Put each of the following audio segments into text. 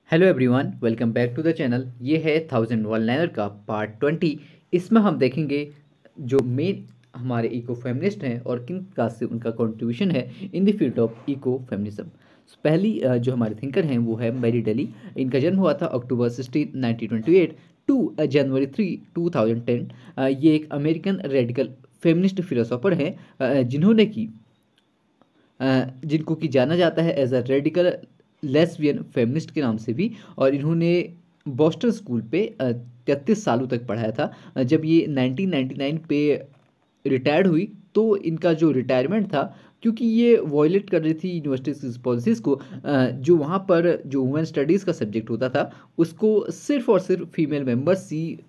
Hello everyone, welcome back to the channel. ये है 1001 liner का पार्ट 20। इसमें हम देखेंगे जो मेन हमारे इको फेमिनिस्ट हैं और किन का से उनका कंट्रीब्यूशन है in the field of eco feminism. पहली जो हमारे थिंकर हैं वो है मैरी डेली। इनका जन्म हुआ था अक्टूबर 16 1928 टू जनवरी 3 2010। ये एक अमेरिकन रेडिकल फेमिनिस्ट फिलोसोफर हैं जिन्होंने की जिनको कि जाना जाता है as a radical lesbian feminist के नाम से भी। और इन्होंने बॉस्टन स्कूल पे 33 सालों तक पढ़ाया था। जब ये 1999 पे रिटायर्ड हुई तो इनका जो रिटायरमेंट था, क्योंकि ये वॉयलेट कर रही थी यूनिवर्सिटीज की पॉलिसीज़ को, जो वहाँ पर जो वुमेन स्टडीज़ का सब्जेक्ट होता था उसको सिर्फ और सिर्फ फीमेल मेंबर्स ही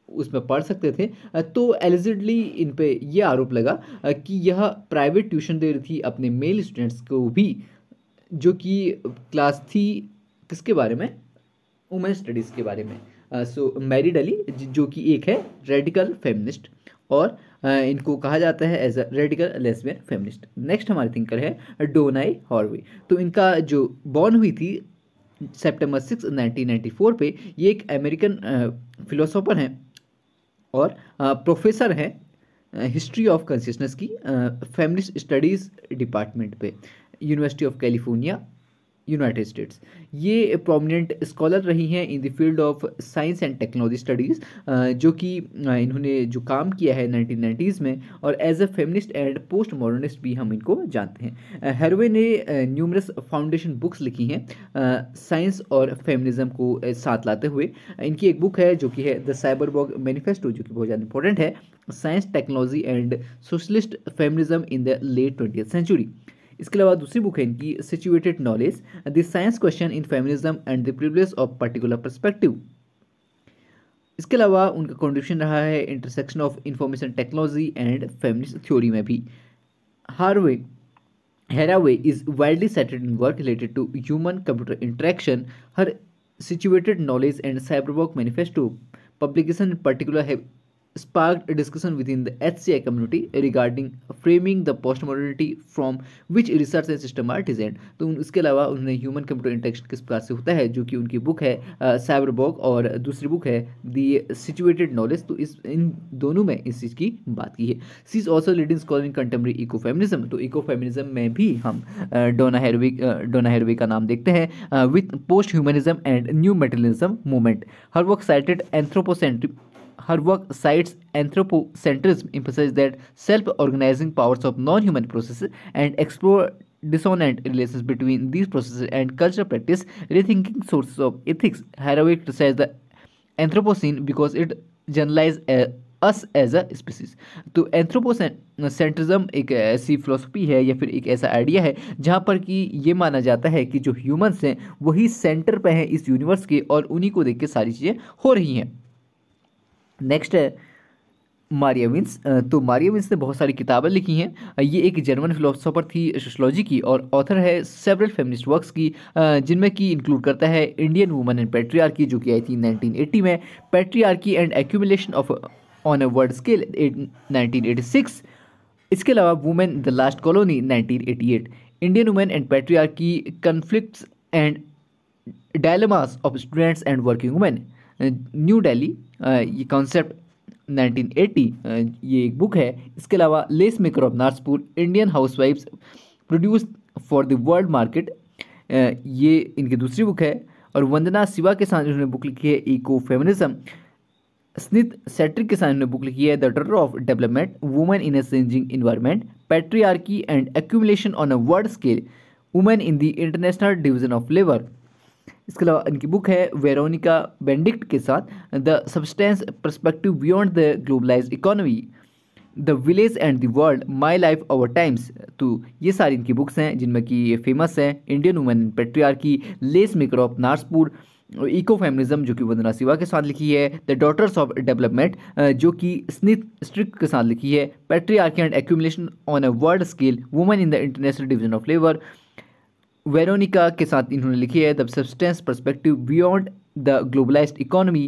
उसमें पढ़ सकते थे। तो एलिजिडली इन पे ये आरोप लगा कि यह प्राइवेट ट्यूशन दे रही थी अपने मेल स्टूडेंट्स को भी, जो कि क्लास थी किसके बारे में, वुमेन स्टडीज़ के बारे में। सो मैरी डली जो कि एक है रेडिकल फेमिनिस्ट, और इनको कहा जाता है as a radical lesbian feminist. Next हमारे थिंकर है डोनाई हॉर्वे। तो इनका जो बॉर्न हुई थी सितंबर 6 1994 पे। ये एक अमेरिकन फिलोसोफर हैं और प्रोफेसर हैं हिस्ट्री ऑफ कॉन्शियसनेस की फेमिनिस्ट स्टडीज़ डिपार्टमेंट पे, university of California, United states. ये प्रोमिनेंट स्कॉलर रही हैं इन the field of science and technology studies, जो कि इन्होंने जो काम किया है 1990s में, और as a feminist and post modernist भी हम इनको जानते हैं। हैरवे ने न्यूमरस फाउंडेशन बुक्स लिखी हैं साइंस और फेमिनिज्म को साथ लाते हुए। इनकी एक बुक है जो कि है द साइबरबॉग मैनिफेस्टो, जो कि बहुत ज़्यादा इंपॉर्टेंट है, science technology and socialist feminism in the late 20th century. इसके अलावा दूसरी बुक है इनकी situated knowledge, the science question in feminism and the privilege of particular perspective. इसके अलावा उनका कंट्रीब्यूशन रहा है intersection of information technology and feminist theory में भी। Haraway Haraway is widely cited in work related to human-computer interaction. Her situated knowledge and cyberwork manifesto publication in particular have sparked a discussion within the HCI community regarding framing the postmodernity from which research and system are designed. तो इसके अलावा उन्होंने human computer interaction किस प्रकार से होता है, जो कि उनकी बुक है साइबरबॉग, और दूसरी बुक है द सिचुएटेड नॉलेज। तो इस इन दोनों में इस चीज़ की बात की है। She is also leading scholar in contemporary eco feminism. तो इको फेमिनिज्म में भी हम डोना हेरवी का नाम देखते हैं with post humanism and new materialism movement. Her work cited anthropocentric Her work cites anthropocentrism, emphasizes that self-organizing powers of non-human processes and explore dissonant relations between these processes and cultural practice, rethinking sources of ethics. Haraway criticized the Anthropocene because it generalizes us as a species. तो anthropocentrism एक ऐसी philosophy है या फिर एक ऐसा idea है जहाँ पर कि ये माना जाता है कि जो ह्यूमंस हैं वही सेंटर पे हैं इस यूनिवर्स के, और उन्हीं को देख के सारी चीज़ें हो रही हैं। नेक्स्ट है मारिया विंस। तो मारिया विंस ने बहुत सारी किताबें लिखी हैं। ये एक जर्मन फिलोसोफर थी सोशोलॉजी की, और ऑथर है सेवरल फेमिनिस्ट वर्क्स की, जिनमें की इंक्लूड करता है इंडियन वुमन एंड पैट्रियार्की, जो कि आई थी 1980 में, patriarchy and accumulation of on a world scale 1986। इसके अलावा women the last colony 1988, Indian women and patriarchy, conflicts and dilemmas of students and working women, new Delhi, ये कॉन्सेप्ट 1980, ये एक बुक है। इसके अलावा lace maker of Narsapur, Indian हाउसवाइफ्स produce for the world market, ये इनकी दूसरी बुक है। और वंदना शिवा के साथ उन्होंने बुक लिखी है इको फेमिनिज्म। स्निथ सेट्रिक के साथ उन्होंने बुक लिखी है the daughter of development, women in a changing environment, patriarchy and accumulation on a world scale, women in the international division of labour. इसके अलावा इनकी बुक है वेरोनिका बेंडिक्ट के साथ the substance perspective beyond the globalised economy, the village and the world, my life over times. तो ये सारी इनकी बुक्स हैं जिनमें कि ये फेमस हैं Indian women patriarchy, lace maker of Narsapur, eco feminism जो कि वंदना शिवा के साथ लिखी है, द डॉटर्स ऑफ डेवलपमेंट जो कि स्निथ स्ट्रिक के साथ लिखी है, patriarchy and accumulation on a world scale, women in the international division of labour, Veronica के साथ इन्होंने लिखी है the substance perspective beyond the globalised economy.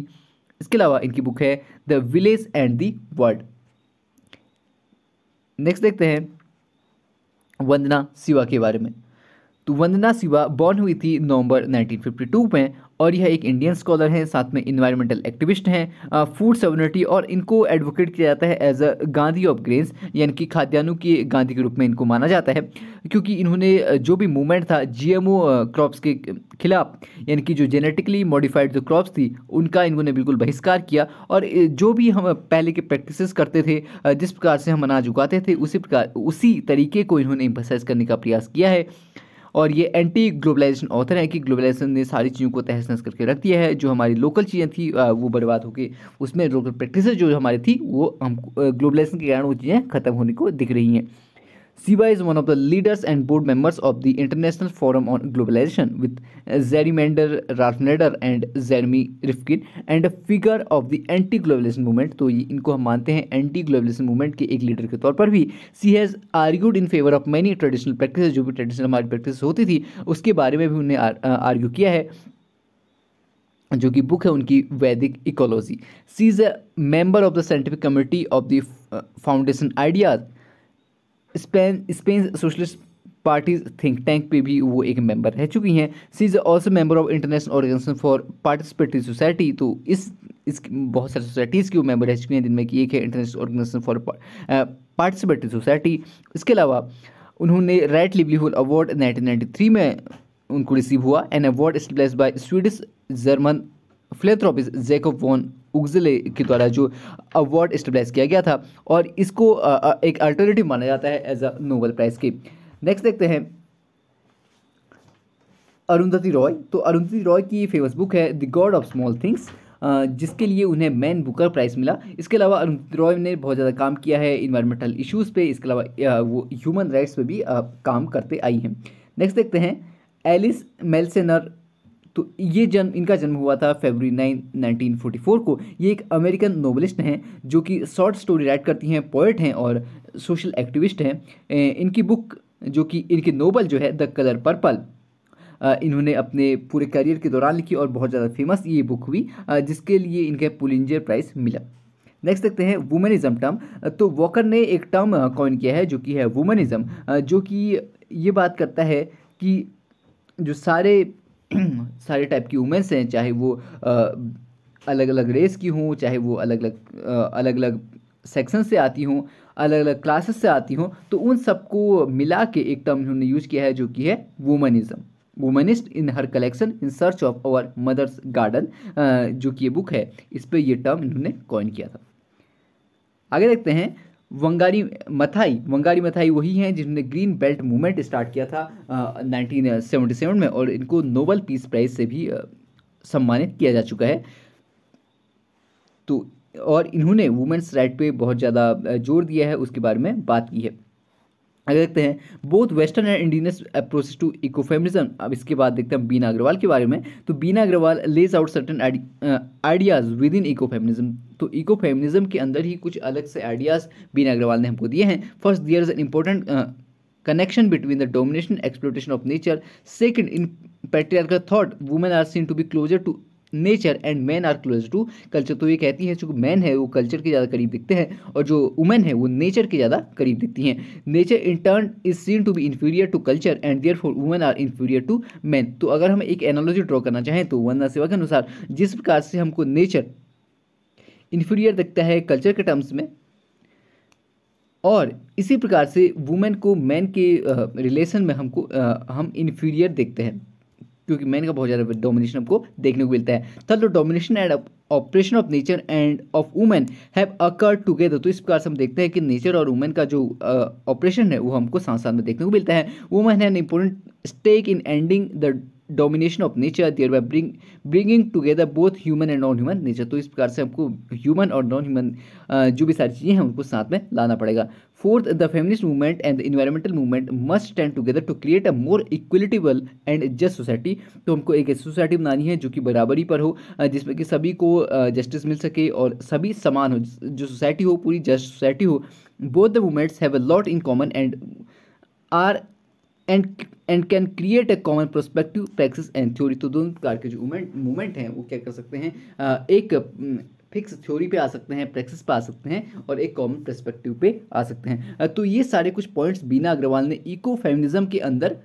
इसके अलावा इनकी बुक है the village and the world. Next देखते हैं वंदना शिवा के बारे में। तो वंदना शिवा बॉर्न हुई थी नवंबर 1952 में, और यह एक इंडियन स्कॉलर हैं, साथ में इन्वायरमेंटल एक्टिविस्ट हैं, फूड सॉवरेनिटी, और इनको एडवोकेट किया जाता है as a Gandhi of grains, यानी कि खाद्यान्नों के गांधी के रूप में इनको माना जाता है, क्योंकि इन्होंने जो भी मूवमेंट था जीएमओ क्रॉप्स के खिलाफ, यानी कि जो जेनेटिकली मॉडिफाइड जो क्रॉप्स थी उनका इन्होंने बिल्कुल बहिष्कार किया, और जो भी हम पहले के प्रैक्टिसेस करते थे, जिस प्रकार से हम अनाज उगाते थे उसी तरीके को इन्होंने एम्फसाइज करने का प्रयास किया है। और ये एंटी ग्लोबलाइजेशन ऑथर है कि ग्लोबलाइजेशन ने सारी चीज़ों को तहस नहस करके रख दिया है, जो हमारी लोकल चीज़ें थी वो बर्बाद होके उसमें लोकल प्रैक्टिसेस जो हमारी थी वो हम ग्लोबलाइजेशन के कारण वो चीज़ें खत्म होने को दिख रही हैं। Siva is one of the leaders and board members of the International Forum on Globalization with Zerimander Ralph and Jeremy Rifkin and a figure of the anti-globalization movement। तो ये इनको हम मानते हैं एंटी ग्लोबलाइजेशन मूवमेंट के एक leader के तौर पर भी। She has argued in favor of many traditional practices, जो भी ट्रेडिशनल हमारी प्रैक्टिस होती थी उसके बारे में भी उन्हें आर्ग्यू किया है, जो कि बुक है उनकी Vedic ecology. She is a member of the scientific committee of the foundation ideas. Spain socialist party think tank पे भी वो एक मेंबर रह चुकी हैं। She is also member of international organisation for participatory society. तो इस बहुत सारी सोसाइटीज़ की वो मेंबर रह चुकी हैं, जिनमें कि एक है international organisation for participatory society. इसके अलावा उन्होंने राइट लिवलीहुड अवार्ड 1993 में उनको रिसीव हुआ। An award establish by Swedish German philanthropist Jakob von Uexkull के द्वारा जो अवार्ड एस्टेब्लिश किया गया था, और इसको एक अल्टरनेटिव माना जाता है एज अ नोबेल प्राइज के। नेक्स्ट देखते हैं अरुंधति रॉय। तो अरुंधति रॉय की फेमस बुक है the God of small things, जिसके लिए उन्हें मैन बुकर प्राइज़ मिला। इसके अलावा अरुंधति रॉय ने बहुत ज़्यादा काम किया है इन्वायरमेंटल इश्यूज़ पे, इसके अलावा वो ह्यूमन राइट्स पे भी काम करते आई हैं। नेक्स्ट देखते हैं एलिस मेल्सेनर। तो ये इनका जन्म हुआ था फरवरी 9, 1944 को। ये एक अमेरिकन नोवेलिस्ट हैं जो कि शॉर्ट स्टोरी राइट करती हैं, पोएट हैं और सोशल एक्टिविस्ट हैं। इनकी बुक जो कि इनकी नोवेल जो है द कलर पर्पल, इन्होंने अपने पूरे करियर के दौरान लिखी और बहुत ज़्यादा फेमस ये बुक हुई, जिसके लिए इनके पुलिंजर प्राइज़ मिला। नेक्स्ट देखते हैं वुमेनिज्म टर्म। तो वॉकर ने एक टर्म कॉइन किया है जो कि है वुमेनिज्म, जो कि ये बात करता है कि जो सारे टाइप की वुमेंस हैं, चाहे वो अलग अलग रेस की हों, चाहे वो अलग अलग सेक्शन से आती हों, अलग अलग क्लासेस से आती हों, तो उन सबको मिला के एक टर्म उन्होंने यूज किया है जो कि है womanism. Womanist in her collection in search of our mothers' garden, जो कि ये बुक है, इस पर ये टर्म इन्होंने कॉइन किया था। आगे देखते हैं वंगारी मथाई वही हैं जिन्होंने ग्रीन बेल्ट मूवमेंट स्टार्ट किया था 1977 में, और इनको नोबेल पीस प्राइज से भी सम्मानित किया जा चुका है। तो और इन्होंने वुमेन्स राइट पे बहुत ज़्यादा जोर दिया है, उसके बारे में बात की है। आगे देखते हैं both western and Indians approach to ecofeminism. अब इसके बाद देखते हैं बीना अग्रवाल के बारे में। तो Bina Agarwal lays out certain ideas within ecofeminism. तो इकोफेमिनिज्म के अंदर ही कुछ अलग से आइडियाज़ बीना अग्रवाल ने हमको दिए हैं। First, there is an important connection between the domination and exploitation of nature. Second, in patriarchal thought, women are seen to be closer to nature and man are close to culture. तो ये कहती है जो man है वो culture के ज़्यादा करीब दिखते हैं, और जो वुमेन है वो नेचर के ज़्यादा करीब दिखती हैं। Nature in turn is seen to be inferior to culture and therefore women are inferior to man. तो अगर हम एक एनालॉजी ड्रॉ करना चाहें तो वंदना शिवा के अनुसार जिस प्रकार से हमको नेचर इन्फीरियर दिखता है कल्चर के टर्म्स में, और इसी प्रकार से वुमेन को मैन के रिलेशन में हम इन्फीरियर देखते हैं, क्योंकि मैन का बहुत ज़्यादा डोमिनेशन हमको देखने को मिलता है। Third, domination and operation of nature end of women have occurred together. तो इस प्रकार से हम देखते हैं कि नेचर और वुमेन का जो ऑपरेशन है वो हमको साथ साथ में देखने को मिलता है। वुमेन है an important stake in ending the domination of nature, thereby bringing together both human and non human nature. तो इस प्रकार से हमको ह्यूमन और नॉन ह्यूमन जो भी सारी चीज़ें हैं उनको साथ में लाना पड़ेगा। Fourth, the feminist movement and the environmental movement must stand together to create a more equitable and just society. तो हमको एक ऐसी सोसाइटी बनानी है जो कि बराबरी पर हो, जिसमें कि सभी को जस्टिस मिल सके और सभी समान हो, जो सोसाइटी हो पूरी जस्ट सोसाइटी हो। Both the movements have a lot in common and are and can create a common prospective practice and theory. तो दोनों प्रकार के जो मूवमेंट हैं वो क्या कर सकते हैं, एक फिक्स थ्योरी पे आ सकते हैं, प्रैक्टिस पे आ सकते हैं, और एक कॉमन पर्सपेक्टिव पे आ सकते हैं। तो ये सारे कुछ पॉइंट्स बीना अग्रवाल ने इको फेमिनिज्म के अंदर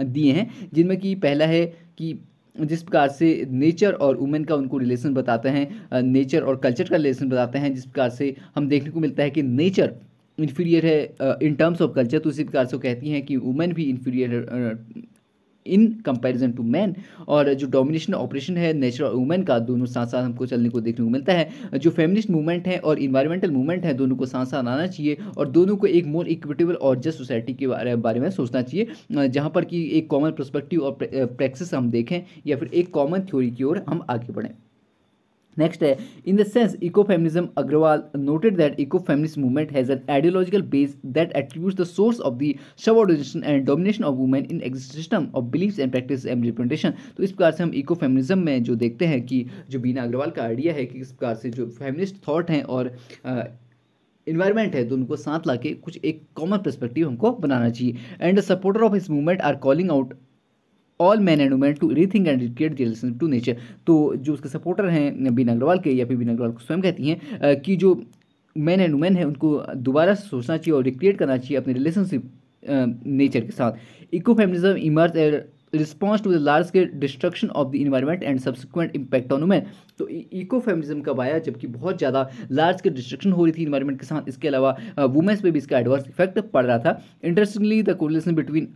दिए हैं, जिनमें कि पहला है कि जिस प्रकार से नेचर और वुमेन का उनको रिलेशन बताते हैं, नेचर और कल्चर का रिलेशन बताते हैं, जिस प्रकार से हम देखने को मिलता है कि नेचर इन्फीरियर है इन टर्म्स ऑफ कल्चर, तो इसी प्रकार से वो कहती हैं कि वुमेन भी इन्फीरियर है इन कंपैरिजन टू मैन। और जो डोमिनेशन ऑपरेशन है नेचर और वुमेन का, दोनों साथ साथ हमको चलने को देखने को मिलता है। जो फेमिनिस्ट मूवमेंट है और इन्वायरमेंटल मूवमेंट है, दोनों को साथ साथ आना चाहिए और दोनों को एक मोर इक्विटेबल और जस्ट सोसाइटी के बारे में सोचना चाहिए, जहाँ पर कि एक कॉमन पर्सपेक्टिव और प्रैक्टिस हम देखें या फिर एक कॉमन थ्योरी की ओर हम आगे बढ़ें। नेक्स्ट है, in the sense ecofeminism, Agarwal noted that ecofeminist movement has an ideological base that attributes the source of the subordination and domination of women in existing system of beliefs and practice and representation. तो इस प्रकार से हम ecofeminism में जो देखते हैं कि जो बीना अग्रवाल का आइडिया है कि इस प्रकार से जो फेमिनिस्ट थॉट हैं और इन्वायरमेंट है, दोनों को साथ लाके कुछ एक कॉमन पर्सपेक्टिव हमको बनाना चाहिए। And the supporter of his movement are calling out all man and women to rethink and recreate the relation to nature. तो जो उसके सपोर्टर हैं बीना अग्रवाल के, या फिर बीना अग्रवाल को स्वयं कहती हैं कि जो मैन एंड वुमेन है उनको दोबारा सोचना चाहिए और रिक्रिएट करना चाहिए अपने रिलेशनशिप नेचर के साथ। Eco feminism emerge a response to the large scale destruction of the environment and subsequent impact on women. तो इको फेमिनिज्म कब आया, जबकि बहुत ज़्यादा लार्ज स्केल डिस्ट्रक्शन हो रही थी इन्वायरमेंट के साथ, इसके अलावा वुमेन्स पे भी इसका एडवर्स इफेक्ट पड़ रहा था। Interestingly the correlation between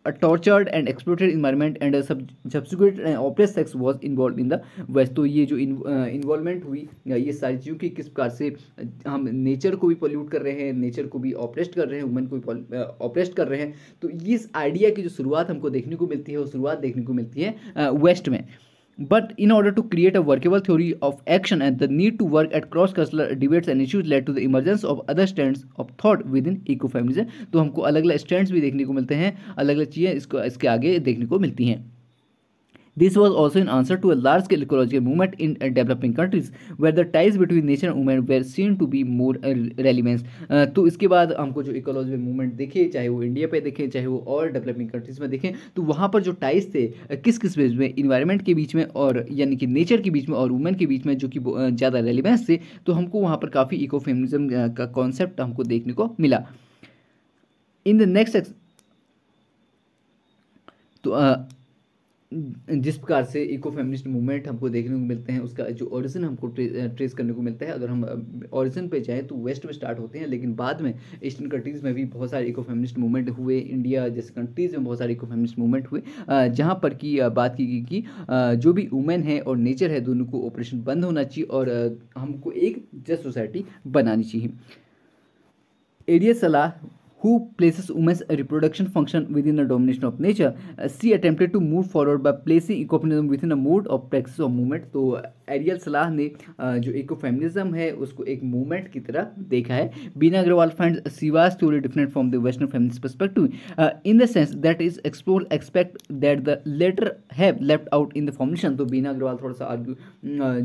a tortured and exploited environment and a subsequent oppressed sex was involved in the west। तो ये जो इन्वॉल्वमेंट हुई ये सारी चीज़ों की किस प्रकार से हम नेचर को भी पॉल्यूट कर रहे हैं, नेचर को भी ऑपरेस्ट कर रहे हैं, वुमेन को भी ऑपरेस्ट कर रहे हैं। तो इस आइडिया की जो शुरुआत हमको देखने को मिलती है वो शुरुआत देखने को मिलती है वेस्ट में। But in order to create a workable theory of action and the need to work at cross-cultural debates and issues led to the emergence of other strands of thought within ecofeminism। तो हमको अलग अलग stands भी देखने को मिलते हैं, अलग अलग चीज़ें इसके आगे देखने को मिलती हैं। This was also in answer to a large-scale ecological movement in developing countries, where the ties between nature and women were seen to be more relevant। तो इसके बाद हमको जो इकोलॉजिकल मूवमेंट देखे, चाहे वो इंडिया पे देखें चाहे वो और डेवलपिंग कंट्रीज में देखें, तो वहाँ पर जो टाइज थे किस किस बेस में, इन्वायरमेंट के बीच में और यानी कि नेचर के बीच में और वुमेन के बीच में, जो कि ज़्यादा रेलिवेंस थे, तो हमको वहाँ पर काफ़ी इको फेमिनिज्म का कॉन्सेप्ट हमको देखने को मिला। इन द नेक्स्ट तो जिस प्रकार से इको फेमिनिस्ट मूवमेंट हमको देखने को मिलते हैं, उसका जो ओरिजिन हमको ट्रेस करने को मिलता है। अगर हम ओरिजिन पे जाएं तो वेस्ट में स्टार्ट होते हैं, लेकिन बाद में ईस्टर्न कंट्रीज़ में भी बहुत सारे इको फेमिनिस्ट मूवमेंट हुए, इंडिया जैसे कंट्रीज़ में बहुत सारे इको फेमिनिस्ट मूवमेंट हुए, जहाँ पर की बात की गई कि जो भी वुमेन है और नेचर है, दोनों को ऑपरेशन बंद होना चाहिए और हमको एक जस्ट सोसाइटी बनानी चाहिए। एरिया सलाह who places women's reproduction function within the domination of nature, she attempted to move forward by placing ecofeminism within a mode of practice of movement। तो एरियल सलाह ने जो इकोफेमिनिज्म है उसको एक मूवमेंट की तरह देखा है। बीना अग्रवाल फाइंड्स शिवा's theory different from the western feminist perspective in the sense that is explore expect that the latter have left out in the formulation। तो बीना अग्रवाल थोड़ा सा आर्ग्यू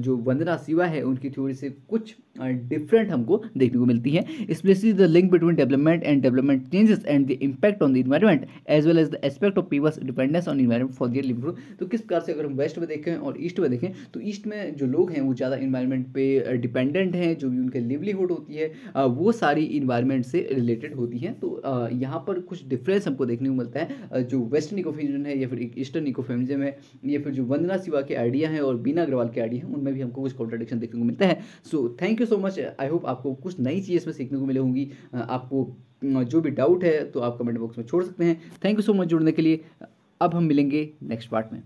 जो वंदना शिवा है उनकी थ्योरी से कुछ डिफरेंट हमको देखने को मिलती है, specially the link between development and development changes and the impact on the environment as well as the aspect of people's dependence on environment for their livelihood. तो किस प्रकार से अगर हम वेस्ट में देखें और ईस्ट में देखें, तो ईस्ट में जो लोग हैं वो ज़्यादा इन्वायरमेंट पे डिपेंडेंट हैं, जो भी उनके लिवलीहुड होती है वो सारी इन्वायरमेंट से रिलेटेड होती हैं। तो यहाँ पर कुछ डिफरेंस हमको देखने को मिलता है, जो वेस्टर्न इकोफेमिनिज्म है या फिर ईस्टर्न इकोफेमिनिज्म है या फिर जो वंदना शिवा के आइडिया हैं और बीना अग्रवाल के आइडिया हैं, उनमें भी हमको कुछ कॉन्ट्रडिक्शन देखने को मिलता है। So thank you so much, I hope आपको कुछ नई चीज़ इसमें सीखने को मिले होंगी। आपको जो भी डाउट है तो आप कमेंट बॉक्स में छोड़ सकते हैं। थैंक यू सो मच जुड़ने के लिए। अब हम मिलेंगे नेक्स्ट पार्ट में।